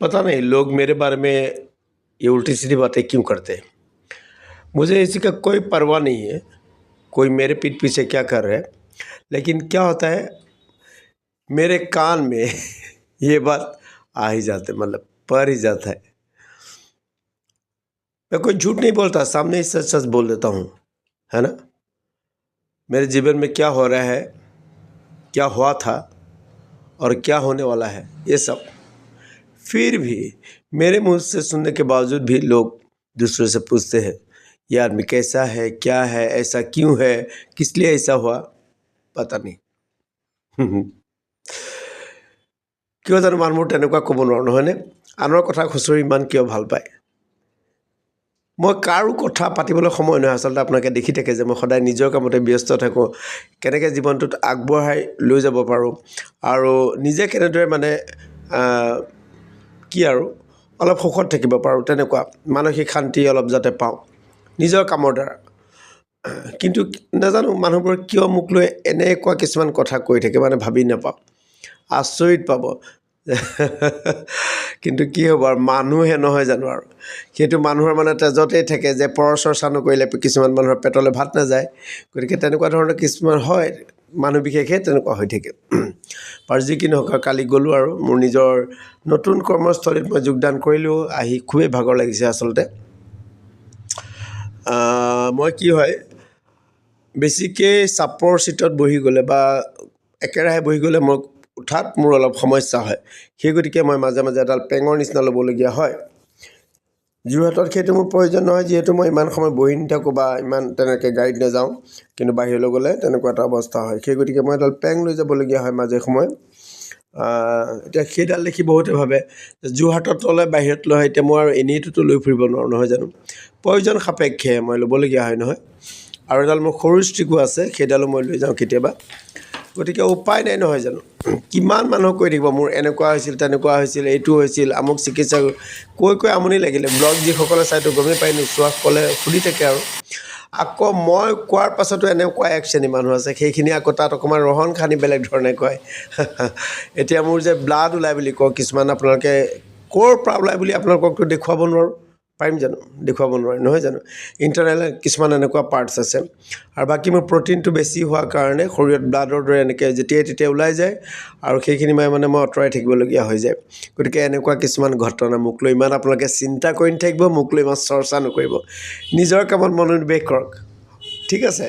पता नहीं लोग मेरे बारे में ये उल्टी सीधी बातें क्यों करते हैं। मुझे इसी का कोई परवाह नहीं है, कोई मेरे पीठ पीछे क्या कर रहा है। लेकिन क्या होता है, मेरे कान में ये बात आ ही जाते, मतलब पर ही जाता है। मैं कोई झूठ नहीं बोलता, सामने ही सच सच बोल देता हूँ, है ना। मेरे जीवन में क्या हो रहा है, क्या हुआ था और क्या होने वाला है, ये सब फिर भी मेरे मुंह से सुनने के बावजूद भी लोग दूसरे से पूछते हैं, ये आदमी कैसा है, क्या है, ऐसा क्यों है, किस लिए ऐसा हुआ, पता नहीं। কিয় জানো মানুহবোৰ তেনেকুৱা ক'ব নোৱাৰো, নহয়নে? আনৰ কথা খুচৰি ইমান কিয় ভাল পায়। মই কাৰো কথা পাতিবলৈ সময় নহয়, আচলতে আপোনালোকে দেখি থাকে যে মই সদায় নিজৰ কামতে ব্যস্ত থাকোঁ, কেনেকৈ জীৱনটোত আগবঢ়াই লৈ যাব পাৰোঁ আৰু নিজে কেনেদৰে মানে কি আৰু অলপ সুখত থাকিব পাৰোঁ, তেনেকুৱা মানসিক শান্তি অলপ যাতে পাওঁ নিজৰ কামৰ দ্বাৰা। কিন্তু নাজানো মানুহবোৰ কিয় মোক লৈ এনেকুৱা কিছুমান কথা কৈ থাকে, মানে ভাবি নাপাওঁ, আচৰিত পাব। কিন্তু কি হ'ব আৰু, মানুহে নহয় জানো আৰু, সেইটো মানুহৰ মানে তেজতেই থাকে যে পৰচৰ্চা নকৰিলে কিছুমান মানুহৰ পেটলৈ ভাত নাযায়। গতিকে তেনেকুৱা ধৰণৰ কিছুমান হয়, মানুহ বিশেষে তেনেকুৱা হৈ থাকে। বাৰু যি কি নহওক, কালি গ'লোঁ আৰু মোৰ নিজৰ নতুন কৰ্মস্থলীত মই যোগদান কৰিলোঁ। আহি খুবেই ভাগৰ লাগিছে আচলতে। মই কি হয়, বেছিকৈ চাপৰ চিটত বহি গ'লে বা একেৰাহে বহি গ'লে মই উঠাত মোৰ অলপ সমস্যা হয়। সেই গতিকে মই মাজে মাজে এডাল পেঙৰ নিচিনা ল'বলগীয়া হয়। যোৰহাটত সেইটো মোৰ প্ৰয়োজন নহয়, যিহেতু মই ইমান সময় বহি নাথাকোঁ বা ইমান তেনেকৈ গাড়ীত নাযাওঁ, কিন্তু বাহিৰলৈ গ'লে তেনেকুৱা এটা অৱস্থা হয়। সেই গতিকে মই এডাল পেং লৈ যাবলগীয়া হয় মাজে সময়। এতিয়া সেইডাল দেখি বহুতে ভাবে যোৰহাটত ল'লে বাহিৰত লৈ হয়, এতিয়া মই আৰু এনেইটোতো লৈ ফুৰিব নোৱাৰোঁ, নহয় জানো। প্ৰয়োজন সাপেক্ষে মই ল'বলগীয়া হয়, নহয়। আৰু এডাল মোৰ সৰু ষ্টিকো আছে, সেইডালো মই লৈ যাওঁ কেতিয়াবা। গতিকে উপায় নাই, নহয় জানো। কিমান মানুহক কৈ থাকিব মোৰ এনেকুৱা হৈছিল, তেনেকুৱা হৈছিল, এইটো হৈছিল, আমুক চিকিৎসা কৈ আমনি লাগিলে। ব্লগ যিসকলে চাইতো গমেই পাই, নোচোৱাসকলে সুধি থাকে আৰু। আকৌ মই কোৱাৰ পাছতো এনেকুৱা এক শ্ৰেণী মানুহ আছে, সেইখিনি আকৌ তাত অকণমান ৰহন খানি বেলেগ ধৰণে কয়। এতিয়া মোৰ যে ব্লাড ওলায় বুলি কওঁ, কিছুমান আপোনালোকে ক'ৰ পৰা ওলায় বুলি আপোনালোককতো দেখুৱাব নোৱাৰোঁ, পাৰিম জানো? দেখুৱাব নোৱাৰিম, নহয় জানো। ইণ্টাৰনেল কিছুমান এনেকুৱা পাৰ্টছ আছে। আৰু বাকী মোৰ প্ৰটিনটো বেছি হোৱাৰ কাৰণে শৰীৰত ব্লাডৰ দৰে এনেকৈ যেতিয়াই তেতিয়াই ওলাই যায়, আৰু সেইখিনি মানে মই আঁতৰাই থাকিবলগীয়া হৈ যায়। গতিকে এনেকুৱা কিছুমান ঘটনা মোক লৈ ইমান আপোনালোকে চিন্তা কৰি নাথাকিব, মোক লৈ ইমান চৰ্চা নকৰিব, নিজৰ কামত মনোনিৱেশ কৰক, ঠিক আছে।